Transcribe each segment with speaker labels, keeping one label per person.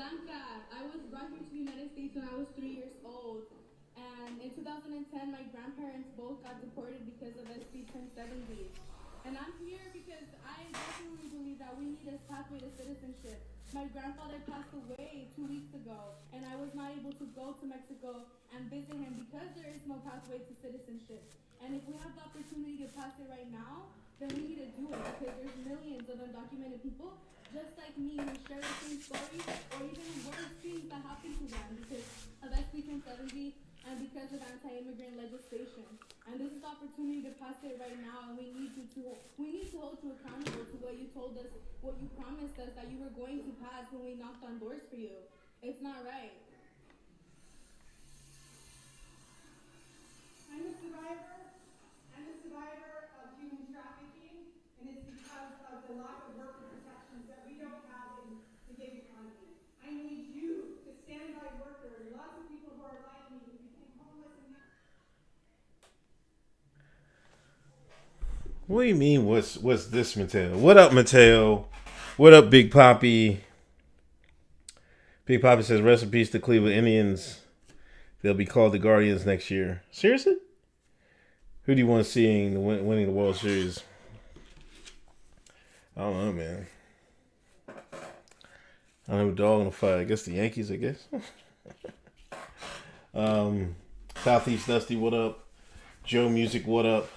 Speaker 1: Blanca. I was brought here to the United States when I was 3 years old. And in 2010, my grandparents both got deported because of SB 1070. And I'm here because I definitely believe that we need a pathway to citizenship. My grandfather passed away 2 weeks ago, and I was not able to go to Mexico and visit him because there is no pathway to citizenship. And if we have the opportunity to pass it right now, then we need to do it because there's millions of undocumented people just like me who share the same story or even worse things that happen to them because of SB 1070 and because of anti-immigrant legislation. And this is the opportunity to pass it right now, and we need to hold you accountable to what you told us, what you promised us that you were going to pass when we knocked on doors for you. It's not right.
Speaker 2: I'm a survivor. I'm a survivor of human trafficking, and it's because of the lack of worker protections that we don't have in the gig economy. I need you to stand by workers. Lots of people who are like me who became homeless and now.
Speaker 3: What do you mean? What's this, Mateo? What up, Mateo? What up, Big Poppy? Big Poppy says, "Rest in peace to Cleveland Indians. They'll be called the Guardians next year." Seriously? Who do you want to see winning the World Series? I don't know, man. I don't know who dog in the fight. I guess the Yankees. I guess. Southeast Dusty, what up? Joe Music, what up?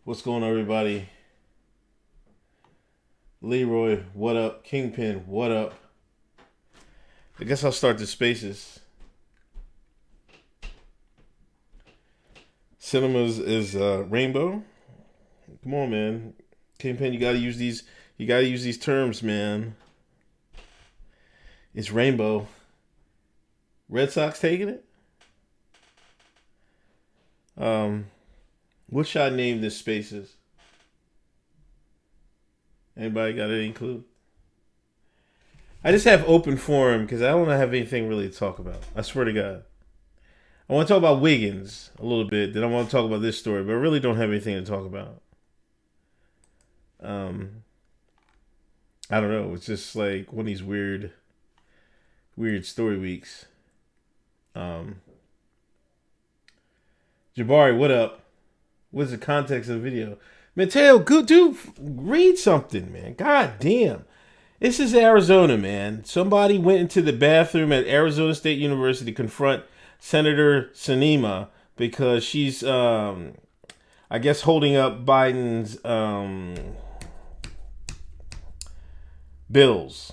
Speaker 3: What's going on, everybody? Leroy, what up? Kingpin, what up? I guess I'll start the spaces. Cinemas is rainbow. Come on, man. Kingpin, you gotta use these. You gotta use these terms, man. It's rainbow. Red Sox taking it. What should I name this spaces? Anybody got any clue? I just have open forum because I don't have anything really to talk about. I swear to God. I want to talk about Wiggins a little bit. Then I want to talk about this story, but I really don't have anything to talk about. I don't know. It's just like one of these weird story weeks. Jabari, what up? What's the context of the video? Mateo, good dude, read something, man. God damn. This is Arizona, man. Somebody went into the bathroom at Arizona State University to confront Senator Sinema because she's, I guess, holding up Biden's bills.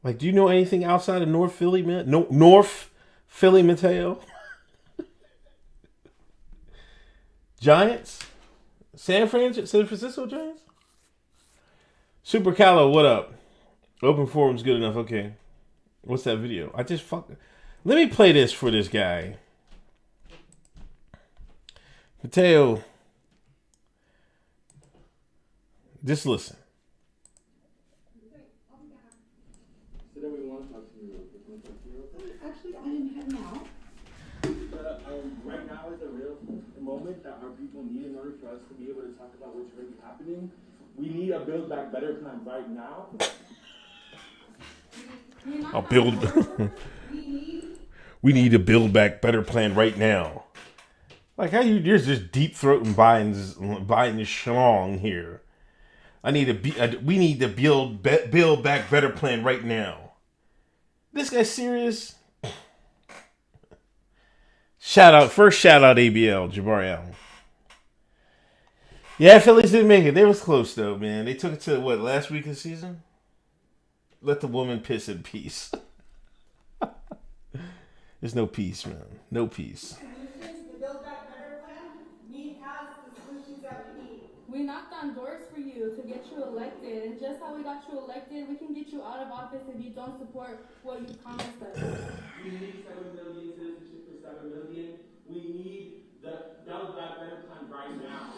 Speaker 3: Like, do you know anything outside of North Philly, man? No, North Philly, Mateo? Giants? San Francisco Giants? Super Callow, what up? Open forum's good enough. Okay. What's that video? Let me play this for this guy. Mateo. Just listen.
Speaker 2: Actually, I am heading out.
Speaker 4: Right now is the real moment that our people need in order for us to be able to talk about what's really happening. We need a Build Back Better plan right now.
Speaker 3: I'll build. We need a Build Back Better plan right now. Like how you're just deep throating Biden's schlong here. We need to build back better plan right now. This guy's serious. First shout out ABL, Jabari Allen. Yeah, Phillies didn't make it. They was close though, man. They took it to last week of the season? Let the woman piss in peace. There's no peace, man. No peace.
Speaker 2: Solutions, the Build Back Better plan, has the solutions that we need.
Speaker 1: We knocked on doors for you to get you elected, and just how we got you elected, we can get you out of office if you don't support what you promised us.
Speaker 4: We need 7 million citizenship for 7 million. We need the Build Back Better plan right now.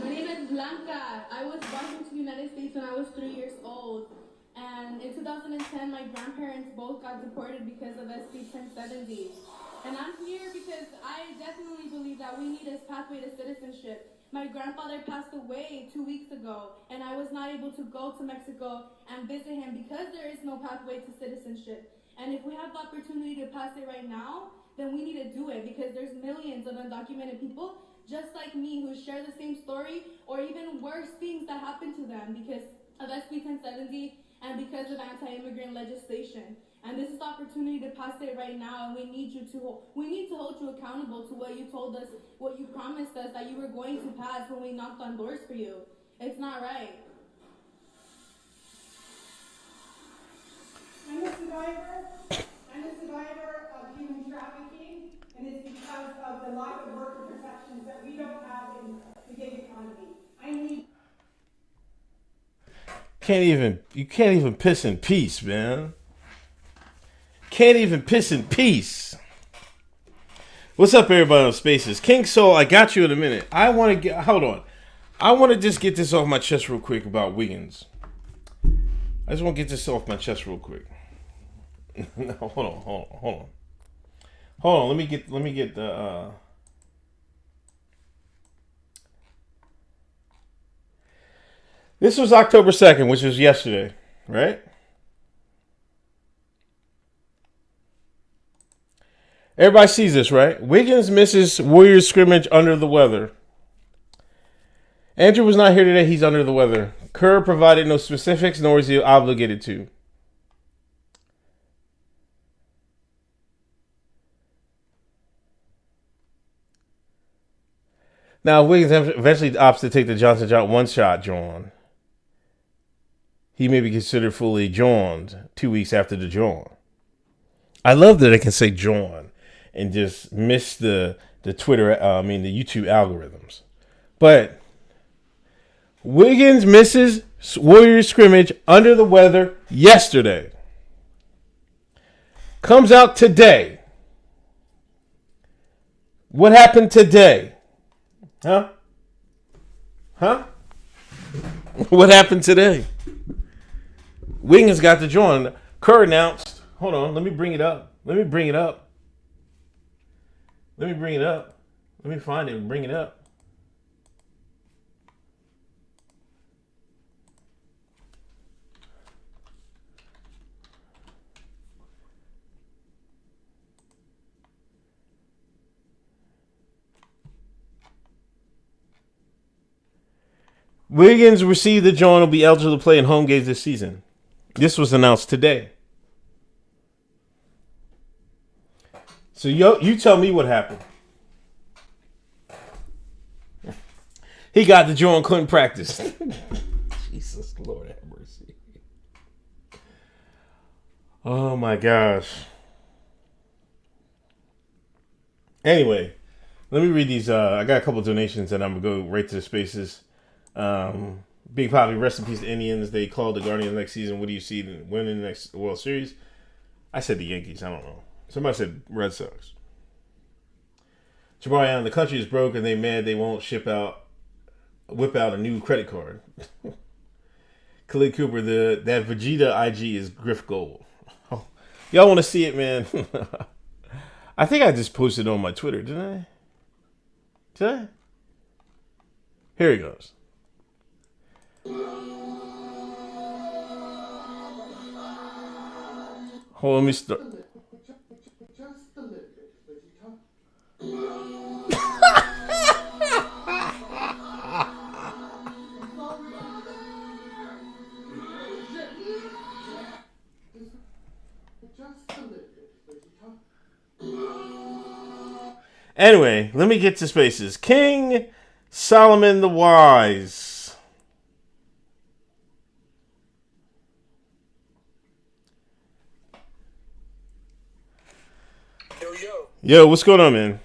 Speaker 1: My name is Blanca. I was brought here to the United States when I was 3 years old. And in 2010, my grandparents both got deported because of SB 1070. And I'm here because I definitely believe that we need this pathway to citizenship. My grandfather passed away 2 weeks ago, and I was not able to go to Mexico and visit him because there is no pathway to citizenship. And if we have the opportunity to pass it right now, then we need to do it because there's millions of undocumented people just like me who share the same story or even worse things that happen to them because of SB 1070 and because of anti-immigrant legislation. And this is the opportunity to pass it right now, and we need to hold you accountable to what you told us, what you promised us that you were going to pass when we knocked on doors for you. It's not right.
Speaker 2: I'm a survivor of human trafficking, and it's because of the lack of worker protections that we don't have in the gig economy. I need.
Speaker 3: You can't even piss in peace, man. Can't even piss in peace. What's up, everybody on Spaces? King Soul, I got you in a minute. Hold on. I want to just get this off my chest real quick about Wiggins. I just want to get this off my chest real quick. No, hold on. Let me get the. This was October 2nd, which was yesterday, right? Everybody sees this, right? Wiggins misses Warriors scrimmage under the weather. Andrew was not here today. He's under the weather. Kerr provided no specifics, nor is he obligated to. Now, Wiggins eventually opts to take the Johnson Johnson one-shot drawn. He may be considered fully joined 2 weeks after the drawn. I love that I can say join and just miss the Twitter, the YouTube algorithms. But Wiggins misses Warriors scrimmage under the weather yesterday. Comes out today. What happened today? Huh? What happened today? Wiggins got the join. Kerr announced. Hold on, let me bring it up. Let me find it and bring it up. Wiggins received the joint, will be eligible to play in home games this season. This was announced today. So you tell me what happened. He got the joint, couldn't practice. Jesus, Lord have mercy. Oh my gosh. Anyway, let me read these. I got a couple donations and I'm going to go right to the Spaces. Big Poppy, rest in peace to Indians. They called the Guardians next season. What do you see winning the next World Series? I said the Yankees. I don't know. Somebody said Red Sox. Jabari, the country is broke and they mad they won't whip out a new credit card. Khalid Cooper, that Vegeta IG is Griff Gold. Oh, y'all want to see it, man? I think I just posted it on my Twitter, didn't I? Did I? Here he goes. Hold on, let me start.
Speaker 5: Just a little bit, Vegeta. Just a little bit, Vegeta.
Speaker 3: Anyway, let me get to Spaces. King Solomon the Wise. Yo, what's going on, man?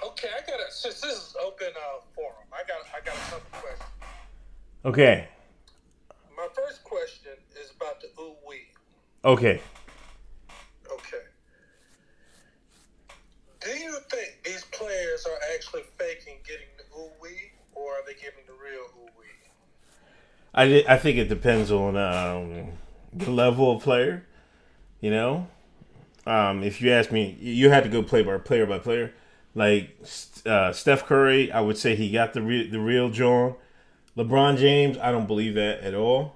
Speaker 6: Okay, since this is open forum, I got a couple questions.
Speaker 3: Okay.
Speaker 6: My first question is about the ooh-wee.
Speaker 3: Okay.
Speaker 6: Do you think these players are actually faking getting the ooh-wee, or are they giving the real ooh-wee?
Speaker 3: I think it depends on the level of player, you know? If you ask me, you had to go player by player. Like Steph Curry, I would say he got the real John. LeBron James, I don't believe that at all.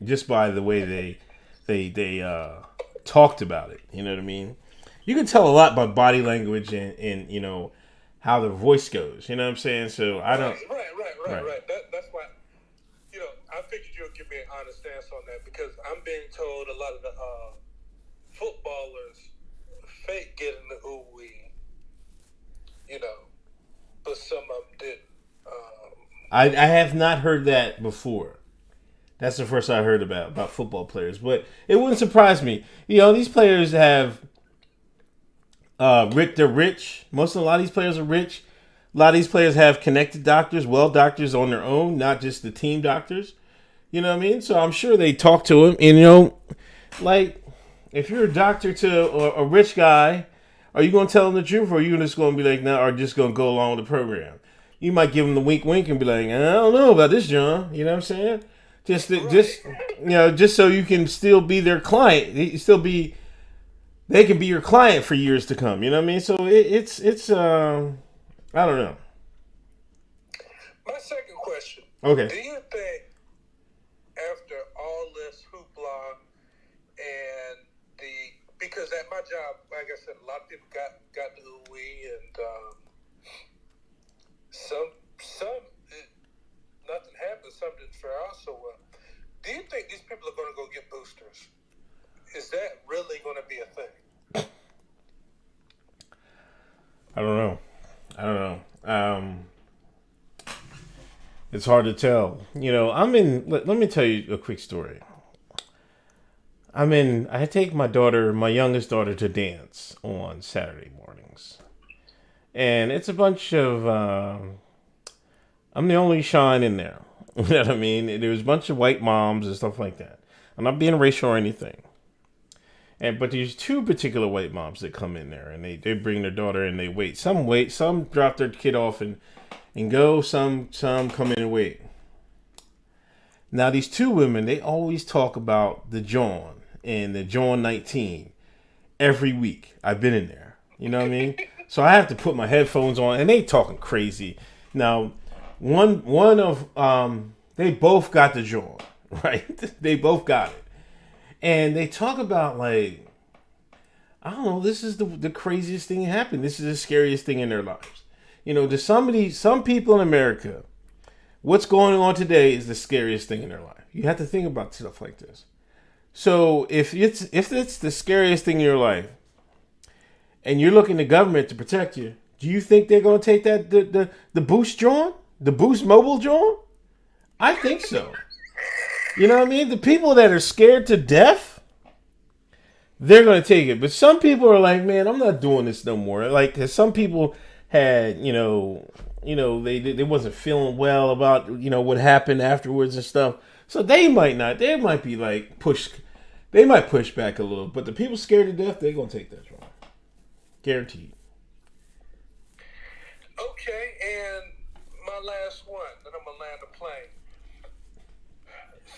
Speaker 3: Just by the way they talked about it, you know what I mean. You can tell a lot by body language and you know how the voice goes. You know what I'm saying? So I don't.
Speaker 6: Right. That's why. You know, I figured you'll give me an honest answer on that because I'm being told a lot of the footballers fake getting the ooh wee, you know, but some of them didn't.
Speaker 3: I have not heard that before. That's the first I heard about football players, but it wouldn't surprise me. You know, these players have they're rich. A lot of these players are rich. A lot of these players have connected doctors, doctors on their own, not just the team doctors. You know what I mean? So I'm sure they talk to him. And, you know, like, if you're a doctor to a rich guy, are you going to tell him the truth or are you just going to be like, no, or just going to go along with the program? You might give him the wink and be like, I don't know about this, John. You know what I'm saying? Just so you can still be their client. They can be your client for years to come. You know what I mean? So it's I don't know.
Speaker 6: My second question.
Speaker 3: Okay.
Speaker 6: Do you think after all this hoopla and because at my job, like I said, a lot of people got the ooh-wee and some nothing happened, some didn't fare out so well. Do you think these people are going to go get boosters? Is that really going to be a thing?
Speaker 3: I don't know. It's hard to tell. You know, let me tell you a quick story. I take my youngest daughter to dance on Saturday mornings. And it's a bunch of, I'm the only shine in there. You know what I mean? There's a bunch of white moms and stuff like that. I'm not being racial or anything. But there's two particular white moms that come in there and they bring their daughter and they wait. Some drop their kid off and go, some come in and wait. Now these two women, they always talk about the John and the John 19 every week. I've been in there. You know what I mean? So I have to put my headphones on and they talking crazy. Now, one of they both got the John, right? They both got it. And they talk about like, I don't know, this is the craziest thing that happened. This is the scariest thing in their lives. You know, to some people in America, what's going on today is the scariest thing in their life. You have to think about stuff like this. So if it's the scariest thing in your life, and you're looking to government to protect you, do you think they're going to take that the Boost John, the Boost Mobile John? I think so. You know what I mean? The people that are scared to death, they're going to take it. But some people are like, man, I'm not doing this no more. Like, some people had, you know, they wasn't feeling well about, you know, what happened afterwards and stuff. So they might be like they might push back a little. But the people scared to death, they're going to take that wrong. Guaranteed.
Speaker 6: Okay, and my last one, then I'm going to land the plane.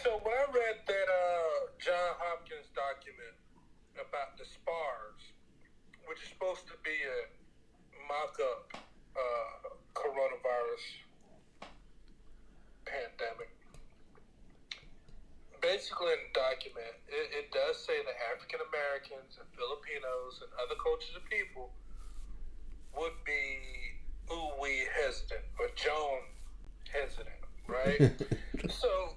Speaker 6: So when I read that John Hopkins document about the SPARS, which is supposed to be a mock-up coronavirus pandemic, basically in the document, it does say that African Americans and Filipinos and other cultures of people would be ooh-wee hesitant or Joan hesitant, right? So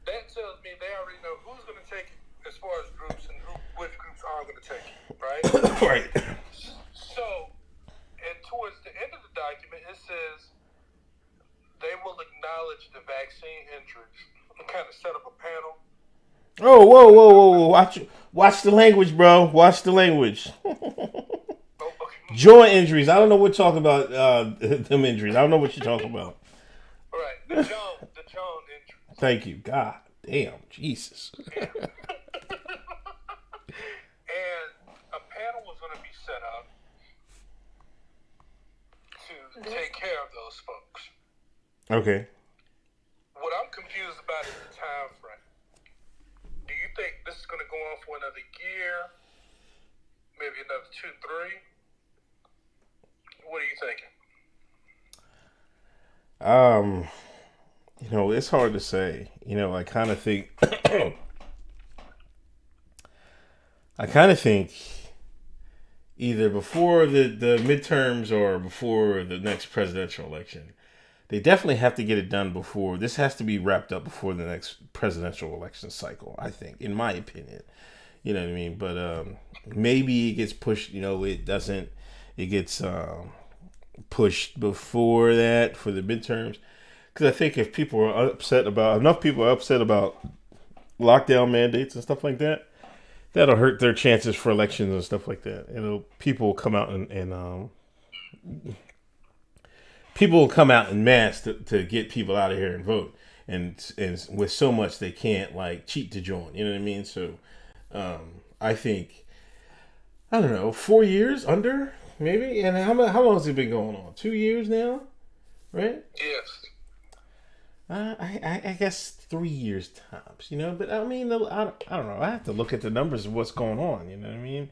Speaker 6: that tells me they already know who's going to take it as far as groups and which groups are going to take it, right?
Speaker 3: Right.
Speaker 6: So, and towards the end of the document, it says they will acknowledge the vaccine injuries and kind of set up a panel.
Speaker 3: Oh, whoa. Watch the language, bro. Watch the language. Joint injuries. I don't know what you're talking about, them injuries. I don't know what you're talking about.
Speaker 6: Right. The Joan injuries.
Speaker 3: Thank you. God damn. Jesus.
Speaker 6: Yeah. And a panel was going to be set up to take care of those folks.
Speaker 3: Okay.
Speaker 6: What I'm confused about is the time frame. Do you think this is going to go on for another year? maybe another 2, 3. What are you thinking?
Speaker 3: It's hard to say. I kind of think, either before the midterms or before the next presidential election. They definitely have to get it done before. This has to be wrapped up before the next presidential election cycle, I think, in my opinion. You know what I mean? But maybe it gets pushed, it doesn't. It gets pushed before that for the midterms. Because I think if enough people are upset about lockdown mandates and stuff like that, that'll hurt their chances for elections and stuff like that. People will come out and people will come out in mass to get people out of here and vote. And with so much they can't cheat to join. You know what I mean? So I think, I don't know, 4 years under maybe. And how long has it been going on? 2 years now, right?
Speaker 6: Yes.
Speaker 3: I guess 3 years tops. But I mean, I don't know. I have to look at the numbers of what's going on. You know what I mean?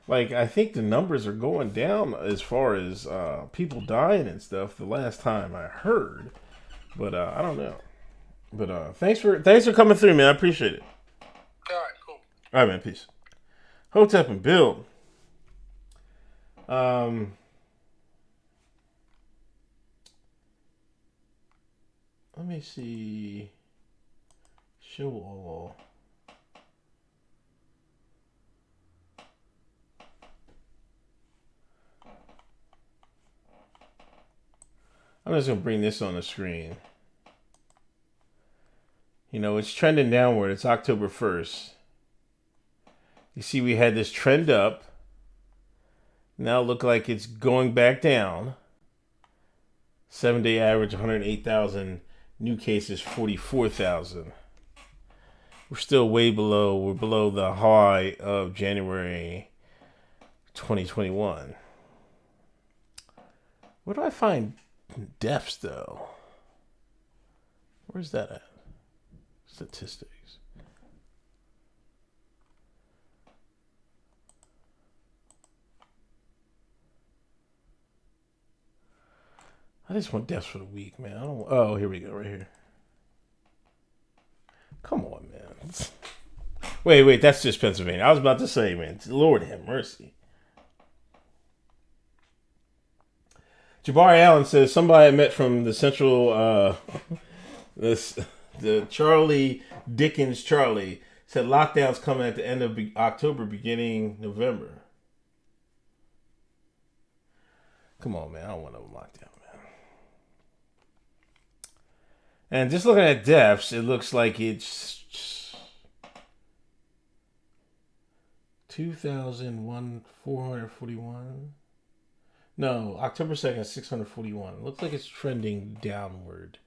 Speaker 3: I think the numbers are going down as far as people dying and stuff. The last time I heard, but I don't know. But thanks for coming through, man. I appreciate it.
Speaker 6: All right, cool.
Speaker 3: All right, man. Peace. Hotep and Bill. Let me see. Show all. I'm just going to bring this on the screen. It's trending downward. It's October 1st. You see we had this trend up. Now look like it's going back down. 7-day average 108,000. New cases 44,000. We're still way below. We're below the high of January 2021. Where do I find deaths, though? Where's that at? Statistics. I just want deaths for the week, man. Oh, here we go, right here. Come on, man. Wait, that's just Pennsylvania. I was about to say, man, Lord have mercy. Jabari Allen says somebody I met from the central, the Charlie Dickens Charlie said lockdowns coming at the end of October, beginning November. Come on, man. I don't want no lockdown, man. And just looking at deaths, it looks like it's 441. No, October 2nd, 641. It looks like it's trending downward.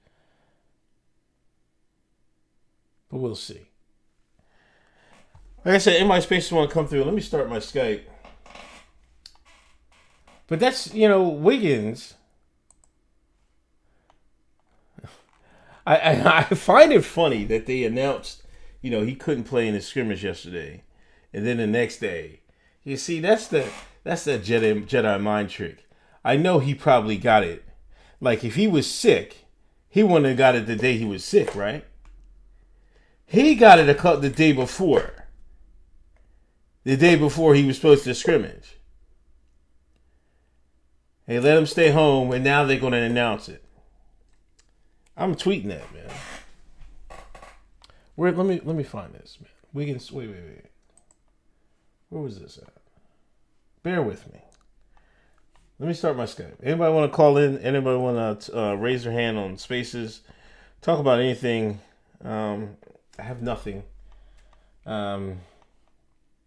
Speaker 3: But we'll see. Like I said, in my spaces want to come through. Let me start my Skype. But that's, Wiggins. I find it funny that they announced, he couldn't play in the scrimmage yesterday. And then the next day. You see, that's the Jedi mind trick. I know he probably got it. Like, if he was sick, he wouldn't have got it the day he was sick, right? He got it the day before. The day before he was supposed to scrimmage. They let him stay home, and now they're going to announce it. I'm tweeting that, man. Let me find this, man. Wiggins, wait. Where was this at? Bear with me. Let me start my Skype. Anybody want to call in? Anybody want to raise their hand on Spaces? Talk about anything. I have nothing. I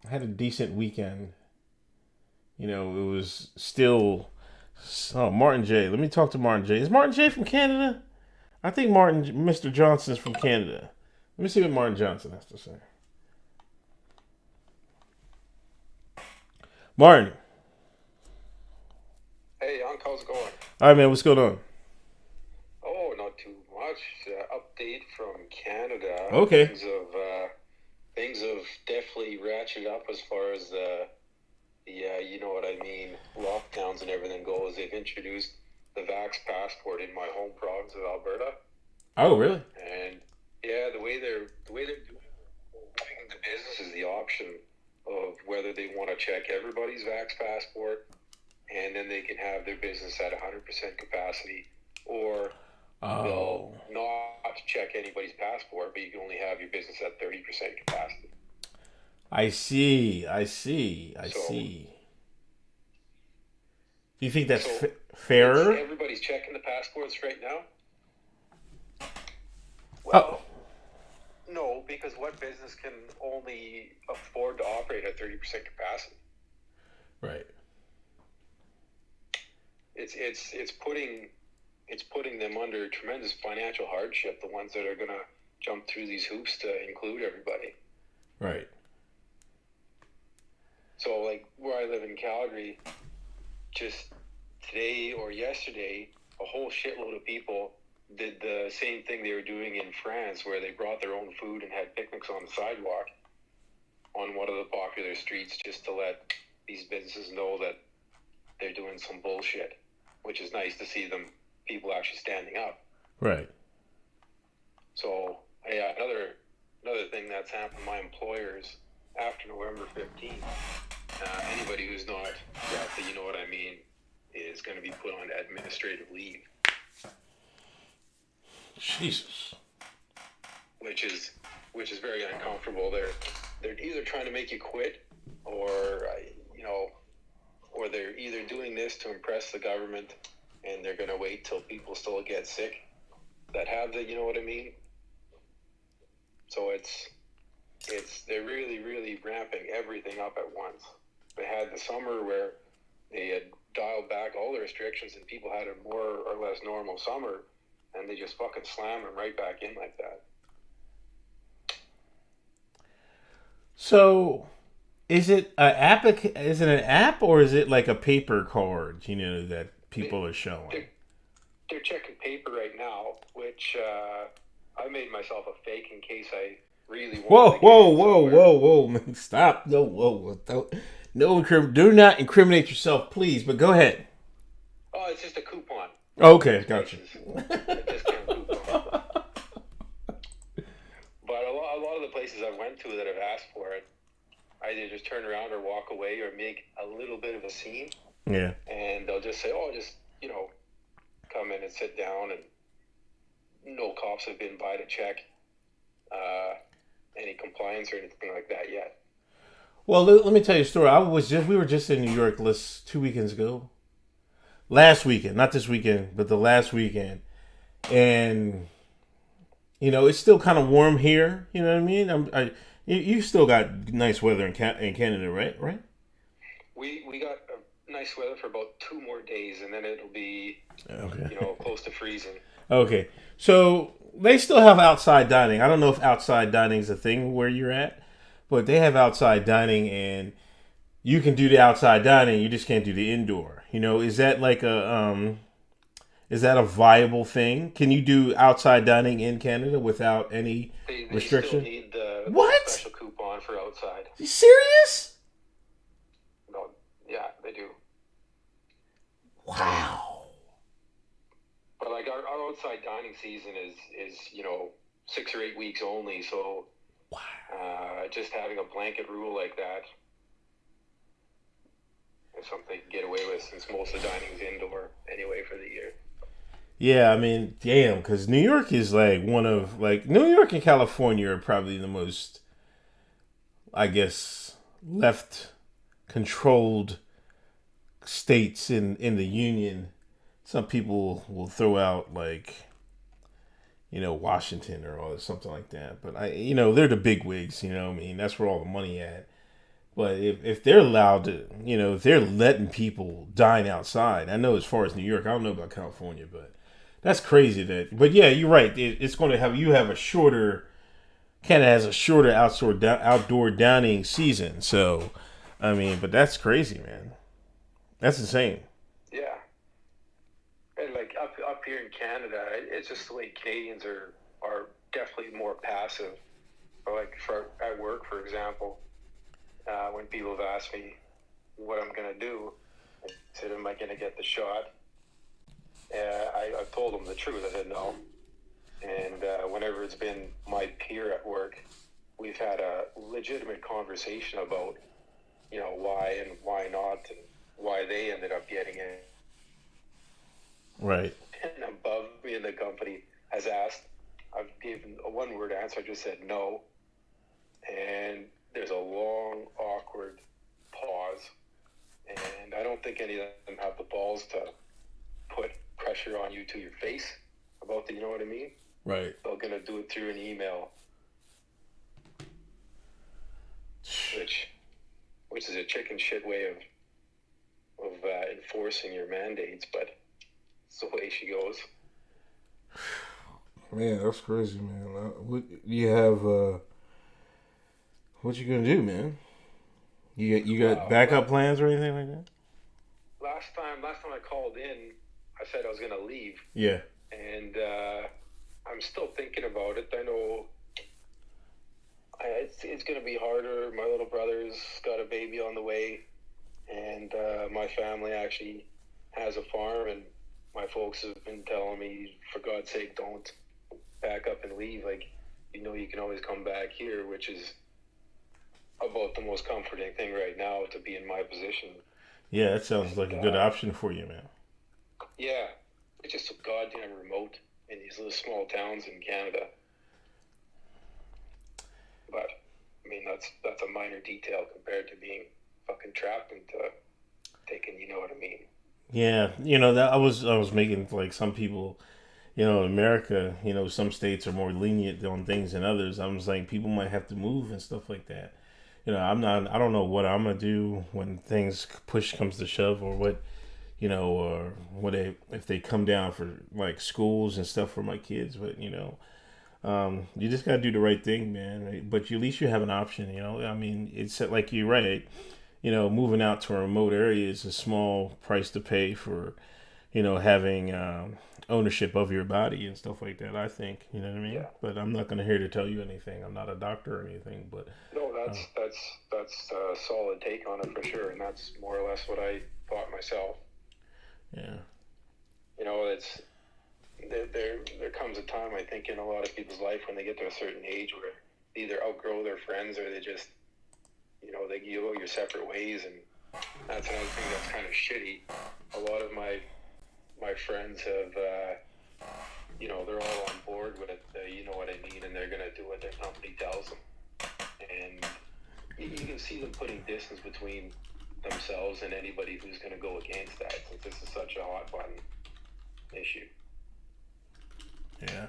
Speaker 3: had a decent weekend. It was still... Oh, Martin J. Let me talk to Martin J. Is Martin J from Canada? I think Mr. Johnson's from Canada. Let me see what Martin Johnson has to say. Martin.
Speaker 7: Hey, Unc, how's it going?
Speaker 3: All right, man. What's going on?
Speaker 7: Oh, not too much. Update from Canada.
Speaker 3: Okay.
Speaker 7: Things have definitely ratcheted up as far as the the you know what I mean, lockdowns and everything go, is they've introduced the Vax passport in my home province of Alberta.
Speaker 3: Oh, really?
Speaker 7: And yeah, the way they're doing it, giving the businesses the option of whether they want to check everybody's Vax passport, and then they can have their business at 100% capacity, or they'll not check anybody's passport, but you can only have your business at 30% capacity.
Speaker 3: I see. Do you think that's fairer?
Speaker 7: Everybody's checking the passports right now.
Speaker 3: Oh.
Speaker 7: Well, no, because what business can only afford to operate at 30% capacity?
Speaker 3: Right.
Speaker 7: It's putting them under tremendous financial hardship. The ones that are gonna jump through these hoops to include everybody.
Speaker 3: Right.
Speaker 7: So, like where I live in Calgary, just today or yesterday, a whole shitload of people did the same thing they were doing in France, where they brought their own food and had picnics on the sidewalk on one of the popular streets, just to let these businesses know that they're doing some bullshit, which is nice to see people actually standing up.
Speaker 3: Right.
Speaker 7: So, yeah, another thing that's happened to my employers after November 15th, anybody who's not got the, you know what I mean, is going to be put on administrative leave.
Speaker 3: Jesus.
Speaker 7: Which is very uncomfortable. They're either trying to make you quit, or or they're either doing this to impress the government, and they're going to wait till people still get sick that have the, you know what I mean. So they're really, really ramping everything up at once. They had the summer where they had dialed back all the restrictions and people had a more or less normal summer, and they just fucking slam them right back in like that.
Speaker 3: So, is it an app? Is it an app, or is it like a paper card? That people are showing.
Speaker 7: They're checking paper right now, which I made myself a fake in case I really wanted
Speaker 3: Whoa, man, stop! No, do not incriminate yourself, please. But go ahead.
Speaker 7: Oh, it's just a coupon.
Speaker 3: Okay, gotcha.
Speaker 7: A discount coupon. But a lot of the places I went to that have asked for it, I either just turn around or walk away or make a little bit of a scene.
Speaker 3: Yeah.
Speaker 7: And they'll just say, oh, just, come in and sit down, and no cops have been by to check any compliance or anything like that yet.
Speaker 3: Well, let me tell you a story. We were just in New York 2 weekends ago. Last weekend, not this weekend, but the last weekend. And, it's still kind of warm here. You know what I mean? You still got nice weather in Canada, right?
Speaker 7: We got nice weather for about 2 more days, and then it'll be, close to freezing.
Speaker 3: Okay. So they still have outside dining. I don't know if outside dining is a thing where you're at, but they have outside dining, and you can do the outside dining. You just can't do the indoor. Is that like is that a viable thing? Can you do outside dining in Canada without any restriction?
Speaker 7: They still need the special coupon for outside.
Speaker 3: You serious?
Speaker 7: No, yeah, they do.
Speaker 3: Wow.
Speaker 7: But like our outside dining season is 6 or 8 weeks only. So just having a blanket rule like that is something they can get away with, since most of the dining is indoor anyway for the year.
Speaker 3: Yeah, I mean, damn, because New York is New York and California are probably the most, I guess, left-controlled states in the union. Some people will throw out Washington or something like that. But they're the big wigs, that's where all the money at. But if they're allowed to, if they're letting people dine outside, I know as far as New York, I don't know about California, but that's crazy but yeah, you're right. It's going to have Canada has a shorter outdoor dining season. So, but that's crazy, man. That's insane.
Speaker 7: Yeah. And like up here in Canada, it's just the way Canadians are definitely more passive. Or like at work, for example, when people have asked me, what I'm gonna do. I said, am I gonna get the shot? I told him the truth. I said no. And whenever it's been my peer at work, we've had a legitimate conversation about, why and why not, and why they ended up getting it.
Speaker 3: Right.
Speaker 7: And above me in the company has asked. I've given a one-word answer. I just said no. And there's a long, awkward pause. And I don't think any of them have the balls to put pressure on you to your face about the, you know what I mean?
Speaker 3: Right.
Speaker 7: They're going to do it through an email. Which is a chicken shit way of enforcing your mandates, but it's the way she goes.
Speaker 3: Man, that's crazy, man. What you have? What you gonna do, man? You got backup plans or anything like that?
Speaker 7: Last time I called in, I said I was gonna leave.
Speaker 3: Yeah.
Speaker 7: And I'm still thinking about it. I know it's gonna be harder. My little brother's got a baby on the way, and my family actually has a farm, and my folks have been telling me, for God's sake, don't back up and leave. Like, you can always come back here, which is about the most comforting thing right now, to be in my position.
Speaker 3: Yeah, that sounds like a good option for you, man.
Speaker 7: Yeah, it's just so goddamn remote in these little small towns in Canada. But I mean, that's a minor detail compared to being fucking trapped into taking, you know what I mean?
Speaker 3: Yeah, that I was making, like, some people, in America, some states are more lenient on things than others. I was like, people might have to move and stuff like that. I don't know what I'm gonna do when push comes to shove, or what, or if they come down for, like, schools and stuff for my kids. But you just gotta do the right thing, man. But at least you have an option. I mean, it's like, you're right. Moving out to a remote area is a small price to pay for, having ownership of your body and stuff like that, I think. You know what I mean?
Speaker 7: Yeah.
Speaker 3: But I'm not going to here to tell you anything. I'm not a doctor or anything. But
Speaker 7: no, that's a solid take on it for sure, and that's more or less what I thought myself.
Speaker 3: Yeah.
Speaker 7: It's there comes a time, I think, in a lot of people's life when they get to a certain age where they either outgrow their friends, or they just they go your separate ways, and that's another thing that's kind of shitty. A lot of my friends have, they're all on board with it. You know what I mean, and they're gonna do what their company tells them. And you can see them putting distance between themselves and anybody who's gonna go against that, since this is such a hot button issue.
Speaker 3: Yeah.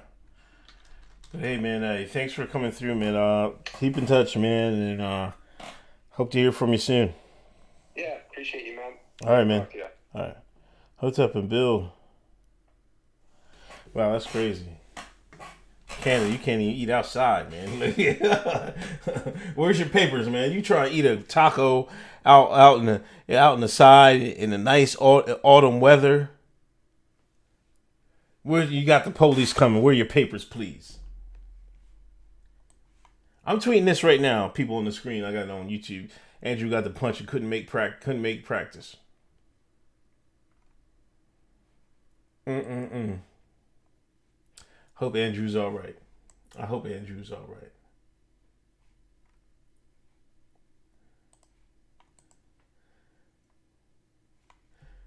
Speaker 3: But hey, man, thanks for coming through, man. Keep in touch, man, and hope to hear from you soon.
Speaker 7: Yeah, appreciate you, man.
Speaker 3: All right, man.
Speaker 7: Talk to ya.
Speaker 3: All right. Hotep and Bill. Wow, that's crazy. Canada, you can't even eat outside, man. Where's your papers, man? You try to eat a taco out in the side in the nice autumn weather. Where you got the police coming? Where are your papers, please? I'm tweeting this right now. People on the screen, I got it on YouTube. Andrew got the punch and couldn't make practice. Hope Andrew's all right. I hope Andrew's all right.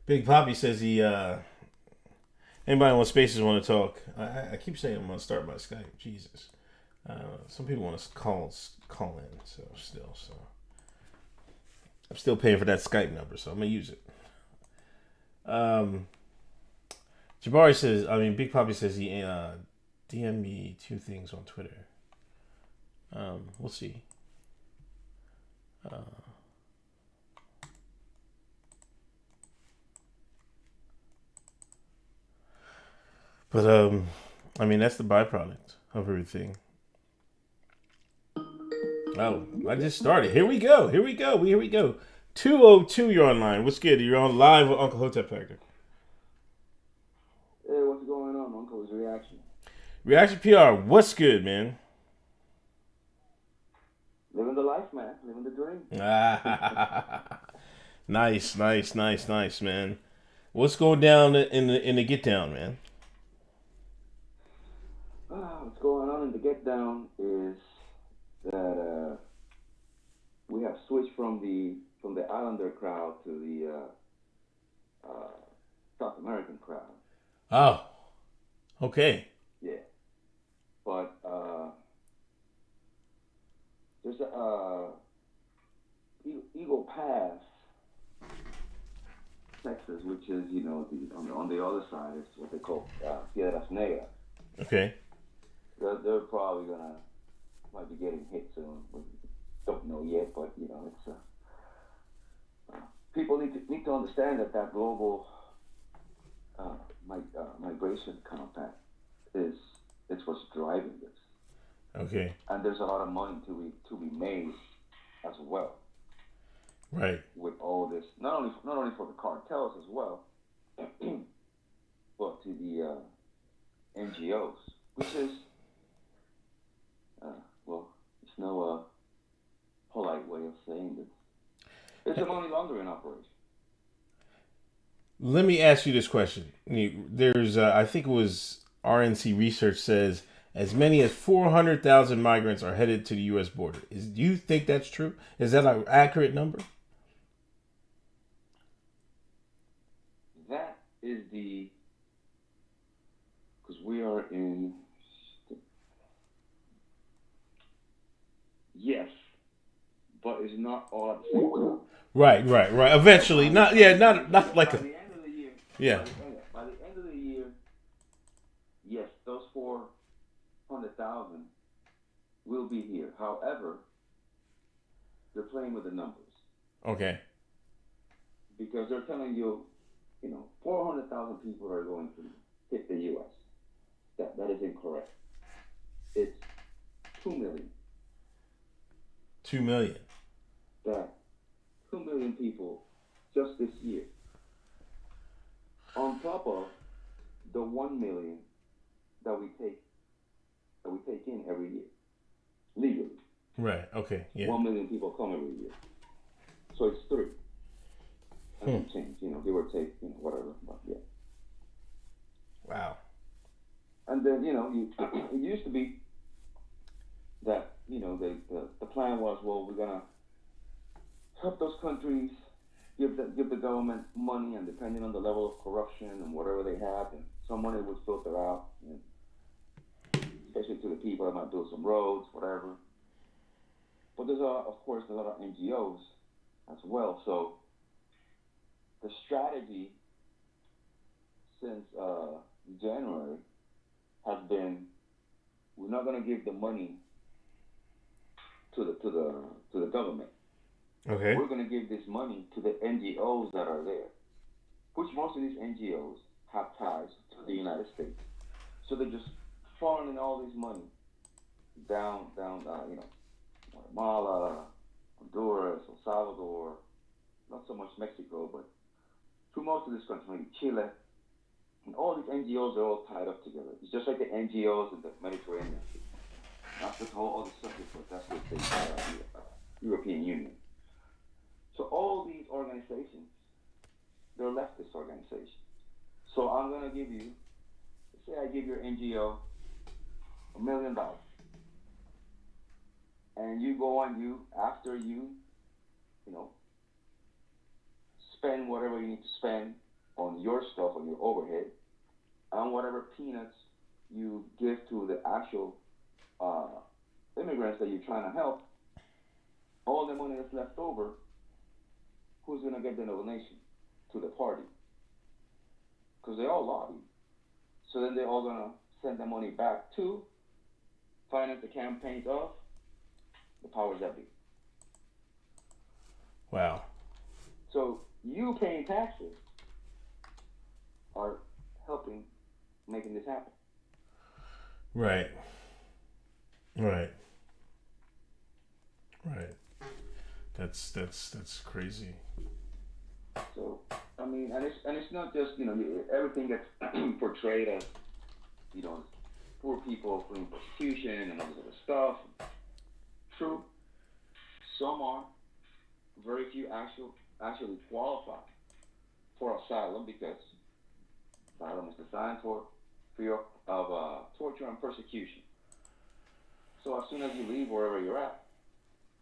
Speaker 3: Big Poppy says he. Anybody on Spaces want to talk? I keep saying I'm gonna start my Skype. Jesus. Some people want to call in. So I'm still paying for that Skype number, so I'm gonna use it. Jabari says, Big Poppy says he DM me 2 things on Twitter. We'll see. But that's the byproduct of everything. Oh, I just started. Here we go. 202, you're online. What's good? You're on live with Uncle Hotep Factor.
Speaker 8: Hey, what's going on, Uncle's reaction?
Speaker 3: Reaction PR, what's good, man?
Speaker 8: Living the life, man. Living the dream.
Speaker 3: Nice, man. What's going down in the get down, man?
Speaker 8: What's going on in the get down is that we have switched from the Islander crowd to the South American crowd.
Speaker 3: Oh, okay.
Speaker 8: Yeah, but there's a Eagle Pass, Texas, which is on the other side is what they call Piedras Negras.
Speaker 3: Okay.
Speaker 8: They're probably might be getting hit soon. We don't know yet, but it's people need to understand that global migration compact it's what's driving this.
Speaker 3: Okay.
Speaker 8: And there's a lot of money to be made as well.
Speaker 3: Right.
Speaker 8: With all this, not only for the cartels as well, but to the NGOs, which is it's no polite way of saying this. It's a money laundering operation.
Speaker 3: Let me ask you this question. There's, I think it was RNC research says as many as 400,000 migrants are headed to the U.S. border. Do you think that's true? Is that an accurate number?
Speaker 8: That is because we are in. Yes, but it's not all at the same time.
Speaker 3: Right. Eventually, not like
Speaker 8: by the end of the year.
Speaker 3: Yeah.
Speaker 8: By the end of the year, yes, those 400,000 will be here. However, they're playing with the numbers.
Speaker 3: Okay.
Speaker 8: Because they're telling you, 400,000 people are going to hit the U.S. That is incorrect. It's 2 million.
Speaker 3: 2 million.
Speaker 8: That 2 million people just this year. On top of the 1 million that we take in every year. Legally.
Speaker 3: Right, okay, yeah.
Speaker 8: 1 million people come every year. So it's 3. And change, give or take, whatever. But yeah.
Speaker 3: Wow.
Speaker 8: And then, it used to be that, the plan was, well, we're gonna help those countries, give the government money, and depending on the level of corruption and whatever they have, and some money would filter out, especially to the people that might build some roads, whatever. But there's of course a lot of NGOs as well. So the strategy since January has been, we're not going to give the money to the government.
Speaker 3: Okay.
Speaker 8: We're going to give this money to the NGOs that are there, which most of these NGOs have ties to the United States. So they're just funneling all this money down, Guatemala, Honduras, El Salvador, not so much Mexico, but through most of this country, maybe Chile. And all these NGOs are all tied up together. It's just like the NGOs in the Mediterranean. Not this whole other subject, but that's what the European Union. So all these organizations, they're leftist organizations. So I'm going to give you, say I give your NGO $1 million. And you go on after you spend whatever you need to spend on your stuff, on your overhead, and whatever peanuts you give to the actual immigrants that you're trying to help, all the money that's left over, who's going to get the donation? To the party. Because they all lobby. So then they're all going to send the money back to finance the campaigns of the powers that be.
Speaker 3: Wow.
Speaker 8: So you paying taxes are helping making this happen.
Speaker 3: Right. That's crazy.
Speaker 8: So I mean, and it's not just everything gets portrayed as poor people fleeing persecution and all this other stuff. True, some are. Very few actual actually qualify for asylum because asylum is designed for fear of torture and persecution. So as soon as you leave wherever you're at,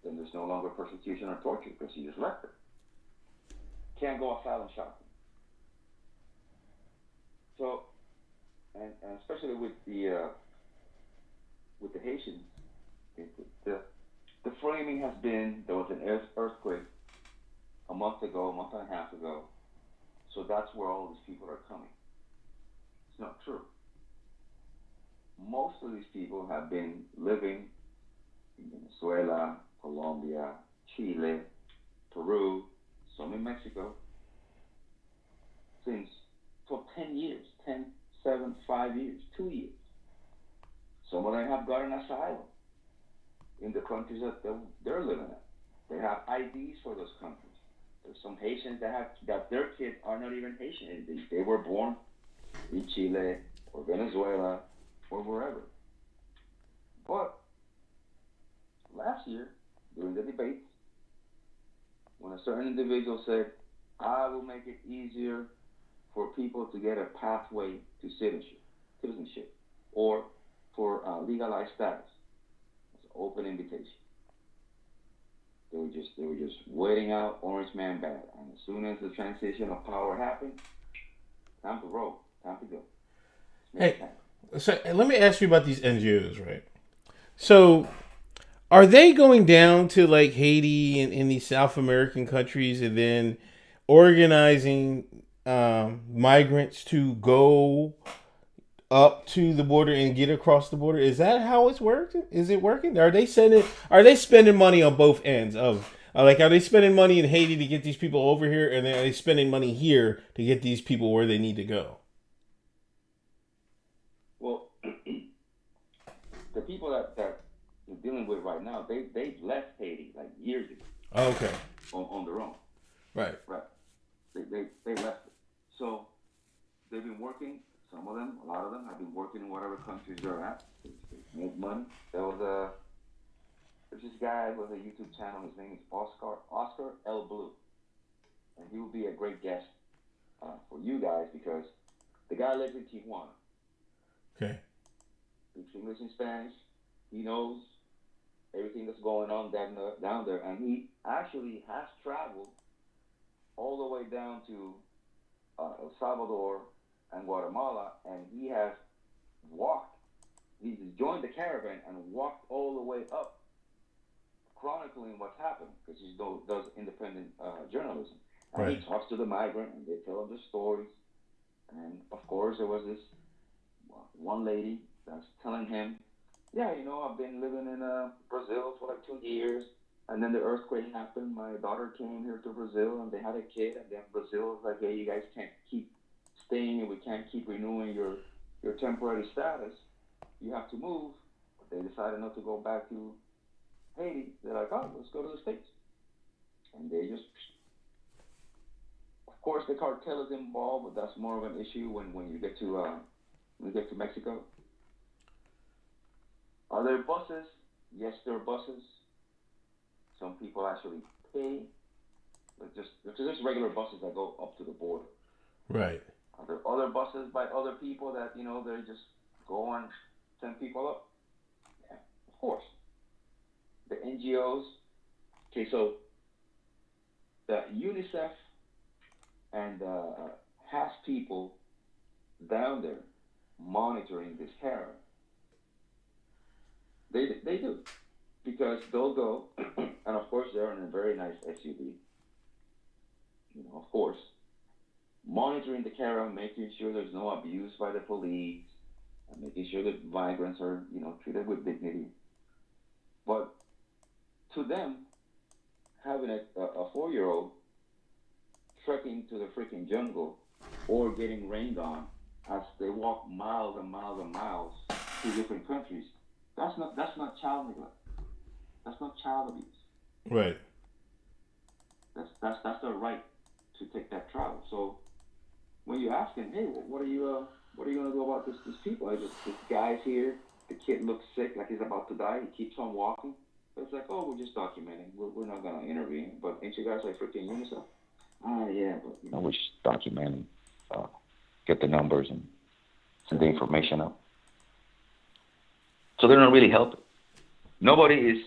Speaker 8: then there's no longer persecution or torture because you just left it. Can't go asylum shopping. So, and especially with the Haitians, the the framing has been there was an earthquake a month and a half ago, so that's where all these people are coming. It's not true. Most of these people have been living in Venezuela, Colombia, Chile, Peru, some in Mexico, since for 10 years, 10, 7, 5 years, 2 years. Some of them have gotten asylum in the countries that they're living in. They have IDs for those countries. There's some Haitians that their kids are not even Haitian. They were born in Chile or Venezuela or wherever. But last year, during the debates, when a certain individual said, I will make it easier for people to get a pathway to citizenship or for legalized status. It's an open invitation. They were just waiting out Orange Man bad. And as soon as the transition of power happened, time to roll, time to go.
Speaker 3: Hey, so let me ask you about these NGOs, right? So, are they going down to like Haiti and in these South American countries and then organizing migrants to go up to the border and get across the border? Is that how it's working? Is it working? Are they spending money on both ends of like, are they spending money in Haiti to get these people over here, and then are they spending money here to get these people where they need to go?
Speaker 8: Well, the people that we're dealing with right now, they've left Haiti like years ago.
Speaker 3: Oh, okay.
Speaker 8: On their own.
Speaker 3: Right.
Speaker 8: Right. They left it. So they've been working. Some of them, a lot of them, have been working in whatever countries they're at. They make money. There's this guy with a YouTube channel. His name is Oscar L. Blue, and he will be a great guest for you guys because the guy lives in Tijuana.
Speaker 3: Okay.
Speaker 8: Speaks English and Spanish. He knows everything that's going on down there, and he actually has traveled all the way down to El Salvador and Guatemala, and he has he's joined the caravan and walked all the way up, chronicling what's happened, because he does independent journalism. And
Speaker 3: right.
Speaker 8: He talks to the migrant, and they tell him the stories. And of course, there was this one lady that's telling him, yeah, I've been living in Brazil for like 2 years, and then the earthquake happened. My daughter came here to Brazil, and they had a kid, and then Brazil was like, hey, you guys can't keep staying, and we can't keep renewing your temporary status. You have to move. But they decided not to go back to Haiti. They're like, oh, let's go to the States. And they just, of course, the cartel is involved, but that's more of an issue when you get to Mexico. Are there buses? Yes, there are buses. Some people actually pay. But there's regular buses that go up to the border.
Speaker 3: Right.
Speaker 8: Are there other buses by other people that, they just go and send people up? Yeah, of course. The NGOs. Okay, so the UNICEF and has people down there monitoring this caravan. They do. Because they'll go, and of course they're in a very nice SUV. Of course. Monitoring the caravan, making sure there's no abuse by the police, and making sure that migrants are, treated with dignity. But to them, having a 4-year-old trekking to the freaking jungle or getting rained on as they walk miles and miles and miles to different countries, that's not child neglect. That's not child abuse.
Speaker 3: Right.
Speaker 8: That's their right to take that travel. So when you ask him, hey, what are you gonna do about these people? This guy's here. The kid looks sick, like he's about to die. He keeps on walking. But it's like, oh, we're just documenting. We're not gonna intervene. But ain't you guys like freaking UNICEF? Yeah, but we just document and get the numbers and send the information out. So they're not really helping. Nobody is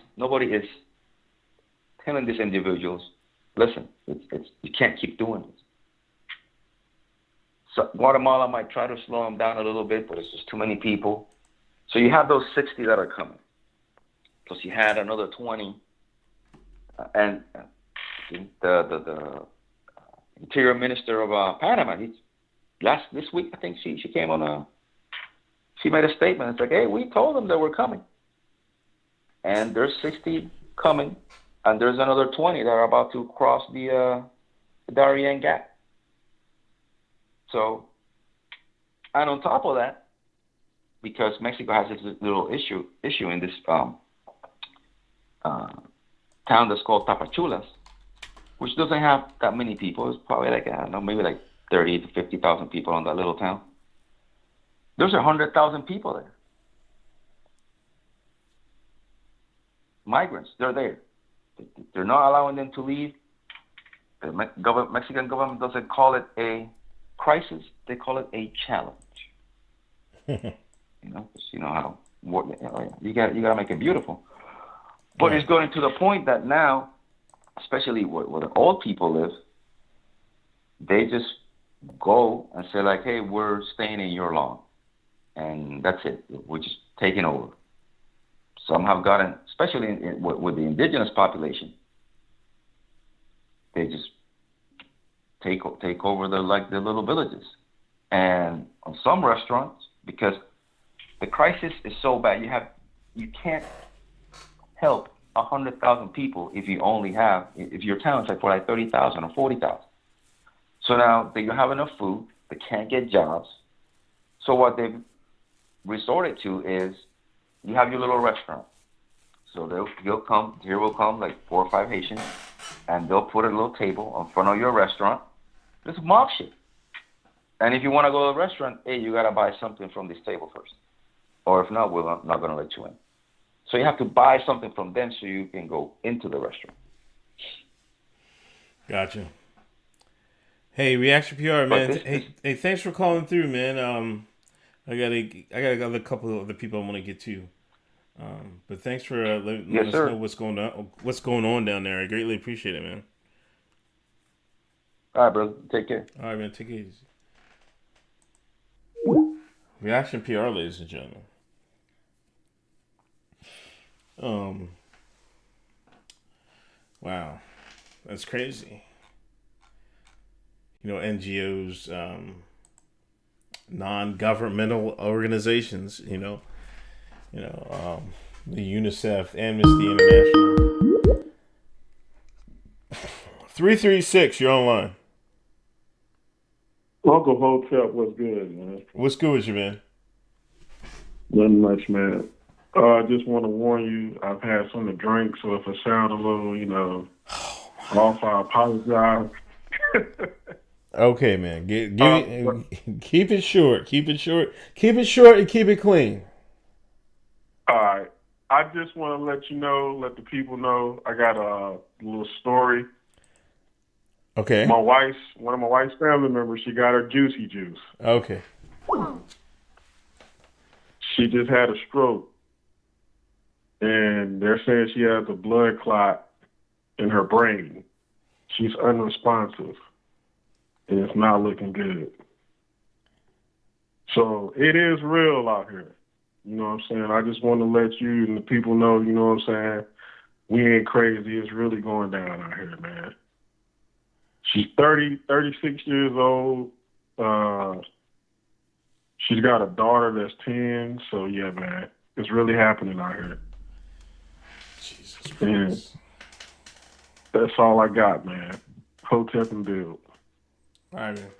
Speaker 8: telling these individuals, listen, it's you can't keep doing this. So Guatemala might try to slow them down a little bit, but it's just too many people. So you have those 60 that are coming. Plus you had another 20, and the Interior Minister of Panama. This week I think she came on she made a statement. It's like, hey, we told them that we're coming, and there's 60 coming, and there's another 20 that are about to cross the Darien Gap. So, and on top of that, because Mexico has this little issue in this town that's called Tapachulas, which doesn't have that many people. It's probably like, I don't know, maybe like 30 to 50,000 people in that little town. There's 100,000 people there. Migrants, they're there. They're not allowing them to leave. The Mexican government doesn't call it a crisis, they call it a challenge. You know how you got to make it beautiful. But it's going to the point that now, especially where the old people live, they just go and say like, hey, we're staying in your lawn, and that's it. We're just taking over. Some have gotten, especially with the indigenous population, they just take over the little villages. And on some restaurants, because the crisis is so bad, you can't help 100,000 people if your town is like for like 30,000 or 40,000. So now they don't have enough food, they can't get jobs. So what they've resorted to is you have your little restaurant. So will come like 4 or 5 Haitians, and they'll put a little table in front of your restaurant. It's mob shit. And if you want to go to the restaurant, hey, you got to buy something from this table first. Or if not, we're not going to let you in. So you have to buy something from them so you can go into the restaurant.
Speaker 3: Gotcha. Hey, Reaction PR, man. Hey, thanks for calling through, man. I got a couple of other people I want to get to. But thanks for letting us know what's going on down there. I greatly appreciate it, man.
Speaker 8: All right, brother. Take care.
Speaker 3: All right, man. Take it easy. Reaction PR, ladies and gentlemen. Wow, that's crazy. NGOs, non-governmental organizations. The UNICEF, Amnesty International. 336, you're online.
Speaker 9: Uncle Hotep, what's good, man?
Speaker 3: What's good with you, man?
Speaker 9: Nothing much, man. I just want to warn you, I've had something to drink, so if I sound a little, off, I apologize.
Speaker 3: Okay, man. Keep it short. Keep it short. Keep it short and keep it clean.
Speaker 9: All right. I just want to let the people know, I got a little story.
Speaker 3: Okay.
Speaker 9: One of my wife's family members, she got her juicy juice.
Speaker 3: Okay.
Speaker 9: She just had a stroke. And they're saying she has a blood clot in her brain. She's unresponsive. And it's not looking good. So it is real out here. You know what I'm saying? I just want to let you and the people know, you know what I'm saying? We ain't crazy. It's really going down out here, man. She's 36 years old. She's got a daughter that's 10. So, yeah, man, it's really happening out here.
Speaker 3: Jesus Christ.
Speaker 9: And that's all I got, man. Hotep and build.
Speaker 3: All right, man.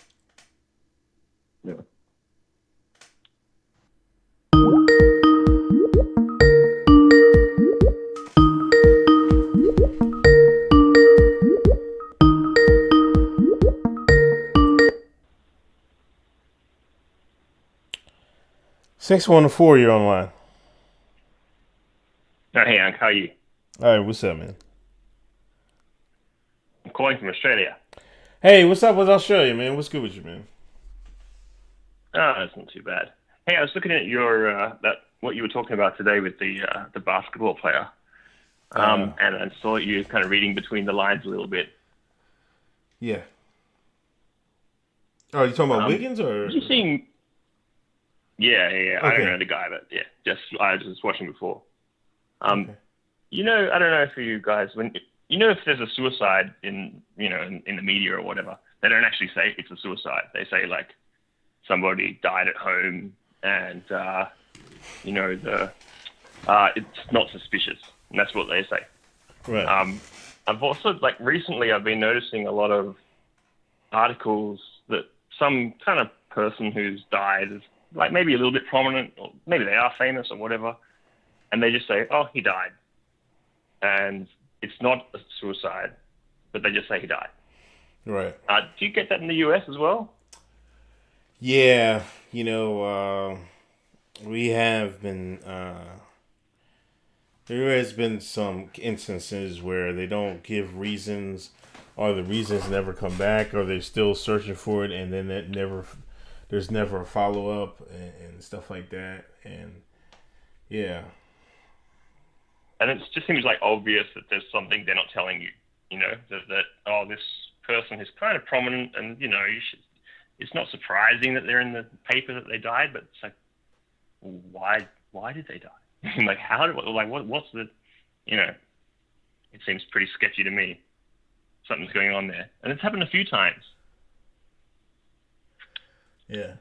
Speaker 9: Yeah.
Speaker 3: Six 614, you're online.
Speaker 10: Hey, Hank, how are you?
Speaker 3: All right, what's up, man?
Speaker 10: I'm calling from Australia.
Speaker 3: Hey, what's up with Australia, man? What's good with you, man?
Speaker 10: Oh, that's not too bad. Hey, I was looking at your what you were talking about today with the basketball player, and I saw you kind of reading between the lines a little bit.
Speaker 3: Yeah. Oh, you talking about Wiggins or?
Speaker 10: You seeing? Yeah. I don't
Speaker 3: Okay.
Speaker 10: know the guy, but yeah, I was just watching before.
Speaker 3: Okay.
Speaker 10: You know, I don't know if you guys if there's a suicide in the media or whatever, they don't actually say it's a suicide. They say like somebody died at home and it's not suspicious, and that's what they say.
Speaker 3: Right.
Speaker 10: I've also recently I've been noticing a lot of articles that some kind of person who's died is maybe a little bit prominent, or maybe they are famous or whatever, and they just say, "Oh, he died," and it's not a suicide, but they just say he died.
Speaker 3: Right.
Speaker 10: Do you get that in the US as well?
Speaker 3: Yeah, we have been. There has been some instances where they don't give reasons, or the reasons never come back, or they're still searching for it, and then there's never a follow up and stuff like that, and yeah.
Speaker 10: And it just seems obvious that there's something they're not telling you. That this person is kind of prominent, and it's not surprising that they're in the paper that they died, but it's why did they die? What's the, it seems pretty sketchy to me. Something's going on there. And it's happened a few times.
Speaker 3: Yeah.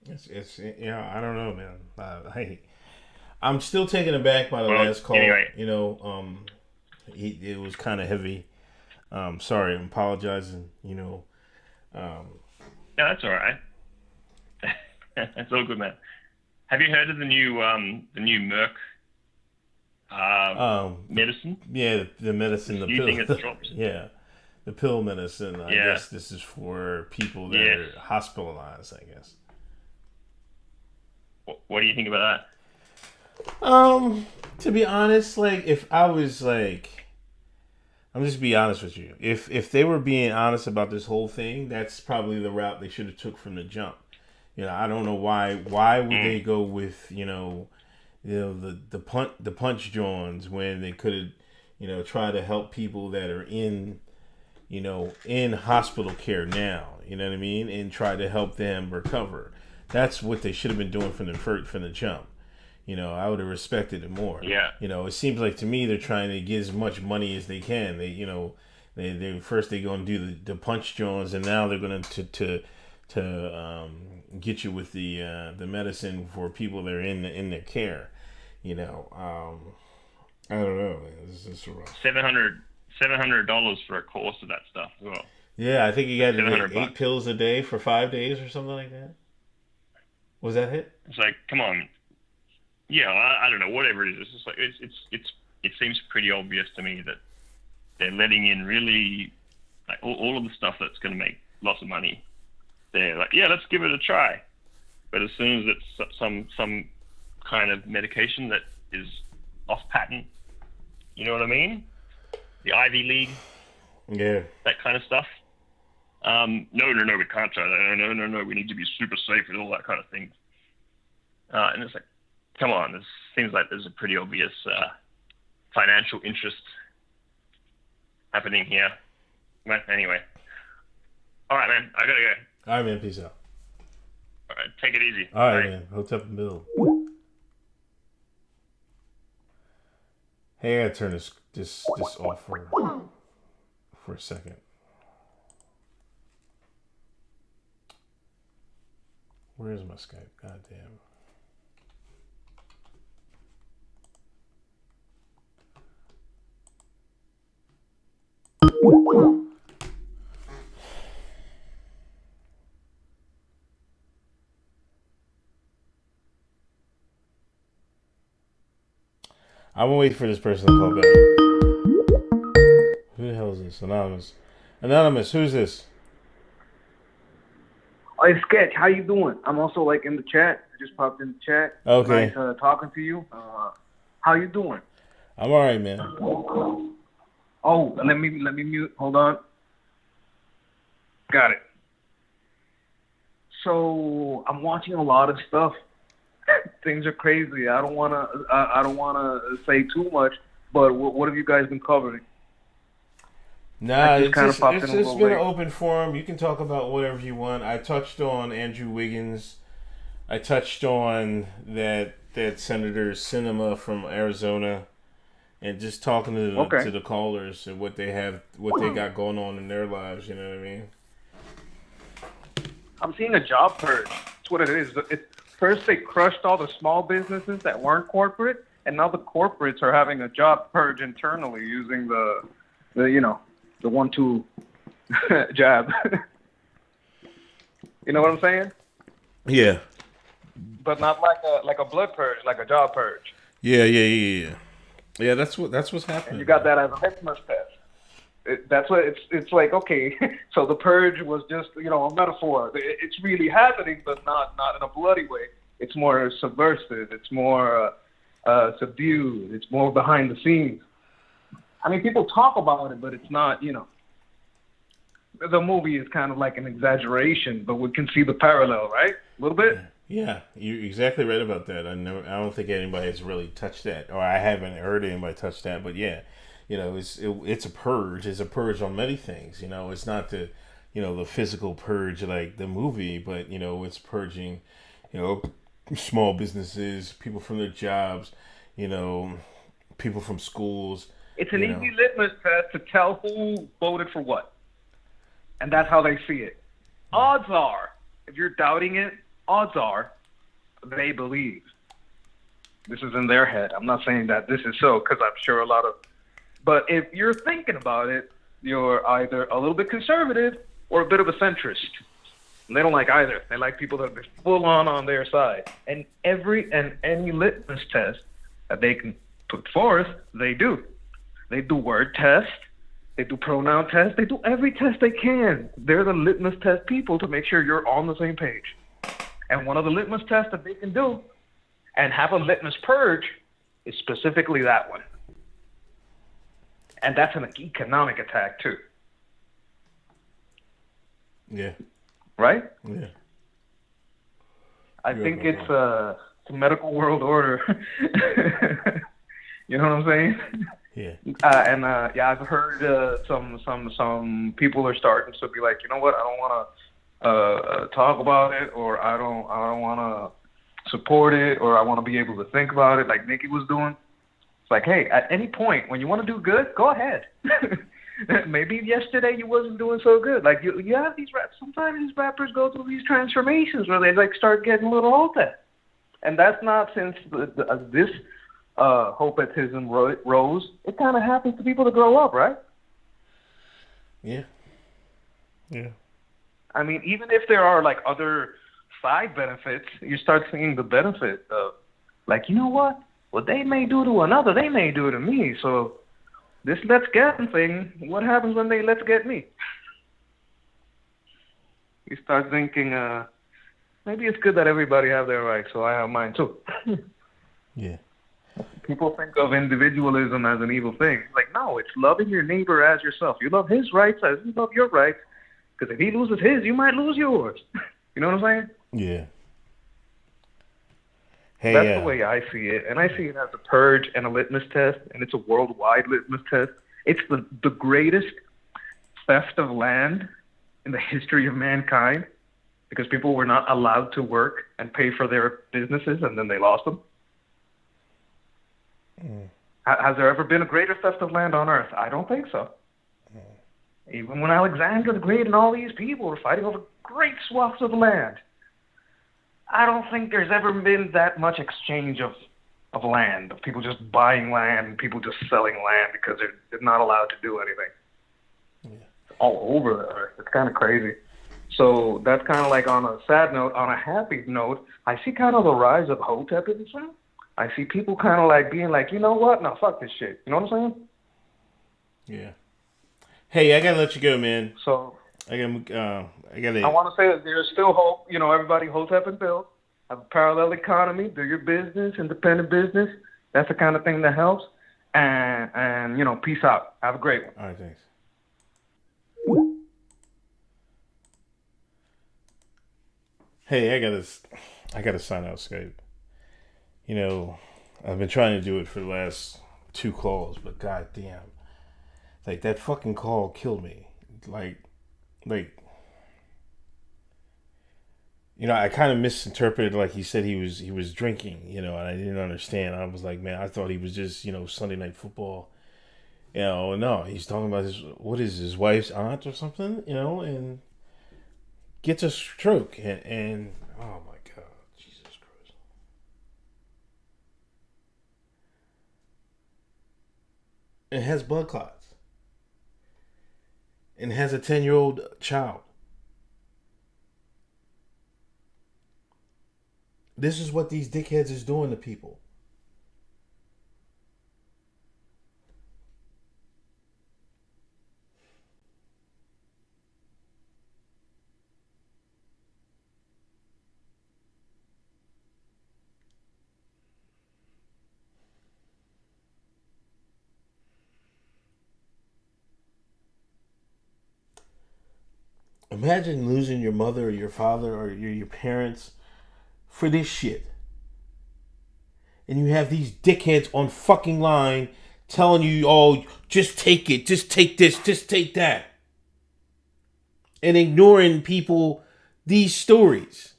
Speaker 3: It's I don't know, man. I'm still taken aback by the last call.
Speaker 10: Anyway.
Speaker 3: It was kind of heavy. Sorry, I'm apologizing,
Speaker 10: No, that's all right. That's all good, man. Have you heard of the new Merck medicine?
Speaker 3: Yeah, the medicine, the
Speaker 10: new
Speaker 3: pill.
Speaker 10: thing that's dropped.
Speaker 3: Yeah, the pill medicine. I guess this is for people that are hospitalized, I guess.
Speaker 10: What do you think about
Speaker 3: that? To be honest, if I was I'm just be honest with you. If they were being honest about this whole thing, that's probably the route they should have took from the jump. I don't know why would they go with the punch Johns when they could have try to help people that are in hospital care now, you know what I mean, and try to help them recover. That's what they should have been doing from the jump. I would have respected it more.
Speaker 10: Yeah.
Speaker 3: It seems like to me they're trying to get as much money as they can. They first they're going to do the punch Johns, and now they're going to get you with the medicine for people that are in their care. I don't know. This is rough.
Speaker 10: $700 for a course of that stuff as well.
Speaker 3: Yeah, I think you got to get 8
Speaker 10: $8
Speaker 3: pills a day for 5 days or something like that. Was that it?
Speaker 10: It's come on. Yeah, I don't know. Whatever it is, it's just it seems pretty obvious to me that they're letting in really all of the stuff that's going to make lots of money. They're let's give it a try. But as soon as it's some kind of medication that is off patent, you know what I mean? The Ivy League, that kind of stuff. No, we can't try that. No, we need to be super safe and all that kind of thing. And it's come on, this seems like there's a pretty obvious financial interest happening here. But anyway, all right, man, I gotta go.
Speaker 3: All right, man, peace out.
Speaker 10: All right, take it easy.
Speaker 3: All right, man, Hotep and Bill. Hey, I gotta turn this off for a second. Where is my Skype? God damn. I'm gonna wait for this person to call back. Who the hell is this? Anonymous. Anonymous, who's this?
Speaker 11: Oh, it's Sketch. How you doing? I'm also in the chat. I just popped in the chat.
Speaker 3: Okay.
Speaker 11: Nice talking to you. How you doing?
Speaker 3: I'm all right, man.
Speaker 11: Oh, let me mute. Hold on. Got it. So I'm watching a lot of stuff. Things are crazy. I don't wanna say too much, but what have you guys been covering?
Speaker 3: Nah,
Speaker 11: It's
Speaker 3: it's
Speaker 11: been
Speaker 3: just
Speaker 11: a little
Speaker 3: been
Speaker 11: late.
Speaker 3: an open forum. You can talk about whatever you want. I touched on Andrew Wiggins. I touched on that Senator Sinema from Arizona, and just talking to the callers and what they got going on in their lives. You know what I mean?
Speaker 11: I'm seeing a job purge. That's what it is. First, they crushed all the small businesses that weren't corporate, and now the corporates are having a job purge internally using the 1-2 jab. You know what I'm saying?
Speaker 3: Yeah.
Speaker 11: But not like a blood purge, like a job purge.
Speaker 3: Yeah. Yeah, that's what's happening.
Speaker 11: And you got that as a litmus test. That's what it's like. Okay, so the purge was just a metaphor. It's really happening, but not in a bloody way. It's more subversive. It's more subdued. It's more behind the scenes. I mean, people talk about it, but it's not. The movie is kind of like an exaggeration, but we can see the parallel, right? A little bit.
Speaker 3: Yeah, you're exactly right about that. I don't think anybody has really touched that, or I haven't heard anybody touch that. But yeah, it's a purge. It's a purge on many things. It's not the physical purge like the movie, but it's purging, small businesses, people from their jobs, people from schools.
Speaker 11: It's an easy litmus test to tell who voted for what, and that's how they see it. Odds are, if you're doubting it, odds are they believe. This is in their head. I'm not saying that this is so, because I'm sure but if you're thinking about it, you're either a little bit conservative or a bit of a centrist. And they don't like either. They like people that are full on their side. And any litmus test that they can put forth, they do. They do word test. They do pronoun test. They do every test they can. They're the litmus test people to make sure you're on the same page. And one of the litmus tests that they can do and have a litmus purge is specifically that one. And that's an economic attack too.
Speaker 3: Yeah.
Speaker 11: Right?
Speaker 3: Yeah.
Speaker 11: I think it's a medical world order. You know what I'm saying?
Speaker 3: Yeah.
Speaker 11: I've heard some people are starting to be like, you know what? I don't want to talk about it, or I don't want to support it, or I want to be able to think about it, like Nikki was doing. It's like, hey, at any point when you want to do good, go ahead. Maybe yesterday you wasn't doing so good. Like you have these raps. Sometimes these rappers go through these transformations where they like start getting a little Hotep, and that's not since this Hopetism rose. It kind of happens to people to grow up, right?
Speaker 3: Yeah. Yeah.
Speaker 11: I mean, even if there are like other side benefits, you start seeing the benefit of, like, you know what they may do to another, they may do to me. So this let's get thing, what happens when they let's get me? You start thinking, maybe it's good that everybody have their rights, so I have mine too.
Speaker 3: Yeah.
Speaker 11: People think of individualism as an evil thing. Like, no, it's loving your neighbor as yourself. You love his rights as you love your rights. Because if he loses his, you might lose yours. You know what I'm saying?
Speaker 3: Yeah. Hey,
Speaker 11: That's the way I see it. And I see it as a purge and a litmus test, and it's a worldwide litmus test. It's the greatest theft of land in the history of mankind, because people were not allowed to work and pay for their businesses, and then they lost them. Has there ever been a greater theft of land on earth? I don't think so. Even when Alexander the Great and all these people were fighting over great swaths of land, I don't think there's ever been that much exchange of land, of people just buying land and people just selling land because they're not allowed to do anything. Yeah. It's all over the earth. It's kind of crazy. So that's kind of like on a sad note. On a happy note, I see kind of the rise of Hotepism. I see people kind of like being like, you know what? No, fuck this shit. You know what I'm saying?
Speaker 3: Yeah. Hey, I gotta let you go, man.
Speaker 11: So
Speaker 3: I want
Speaker 11: to say that there's still hope. You know, everybody Hotep and build. Have a parallel economy. Do your business, independent business. That's the kind of thing that helps. And peace out. Have a great one.
Speaker 3: All right, thanks. Hey, I gotta sign out Skype. You know, I've been trying to do it for the last 2 calls, but goddamn, like that fucking call killed me. Like, you know, I kind of misinterpreted. Like he said he was drinking. You know, and I didn't understand. I was like, man, I thought he was just Sunday night football. You know, no, he's talking about his wife's aunt or something. You know, and gets a stroke and oh my god, Jesus Christ. It has blood clots. And has a 10-year-old child. This is what these dickheads is doing to people. Imagine losing your mother or your father or your parents for this shit. And you have these dickheads on fucking line telling you, oh, just take it, just take this, just take that. And ignoring people, these stories.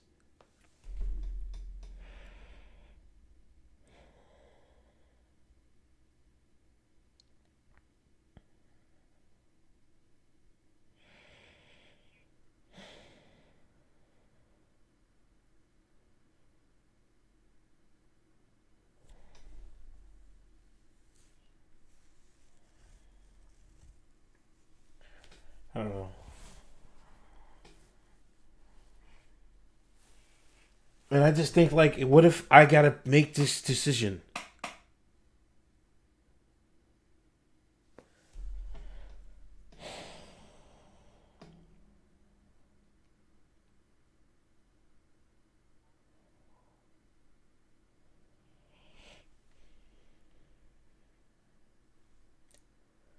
Speaker 3: I don't know. And I just think, like, what if I gotta make this decision?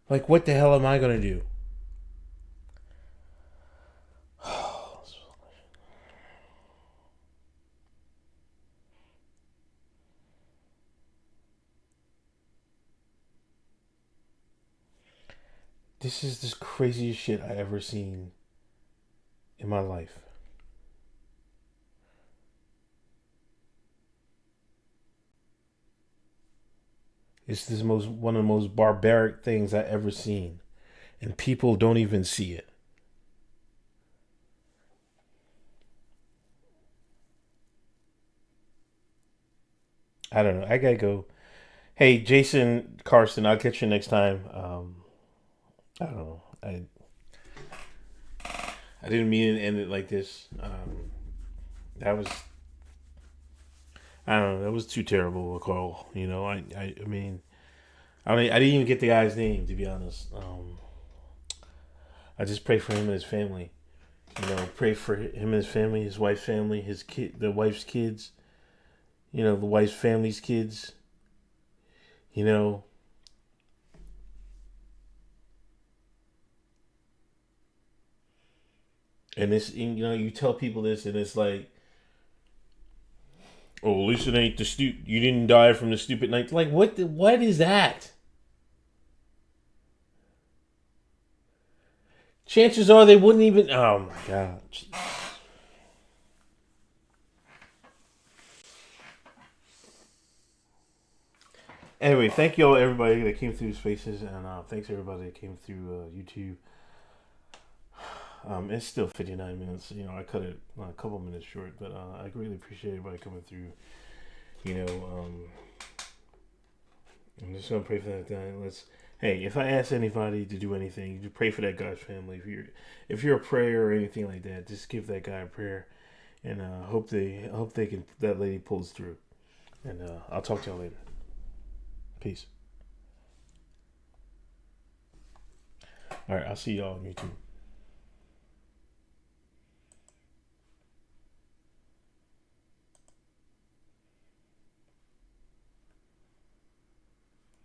Speaker 3: Like, what the hell am I gonna do? This is the craziest shit I ever seen in my life. It's one of the most barbaric things I ever seen, and people don't even see it. I don't know. I gotta go. Hey, Jason Carson, I'll catch you next time. I don't know. I didn't mean to end it like this. That was, I don't know. That was too terrible a call. You know, I mean, I didn't even get the guy's name, to be honest. I just pray for him and his family. You know, pray for him and his family, his wife's family, his kid, the wife's kids. You know, the wife's family's kids. You know. And this, you know, you tell people this, and it's like, oh, at least it ain't you didn't die from the stupid night. Like, what is that? Chances are they wouldn't even. Oh my god. Anyway, thank you all, everybody that came through Spaces, and thanks everybody that came through YouTube. It's still 59 minutes. You know, I cut it a couple minutes short, but I really appreciate everybody coming through. You know, I'm just gonna pray for that guy. Hey, if I ask anybody to do anything, you pray for that guy's family. If you're a prayer or anything like that, just give that guy a prayer, and hope that lady pulls through. And I'll talk to y'all later. Peace. All right, I'll see y'all on YouTube.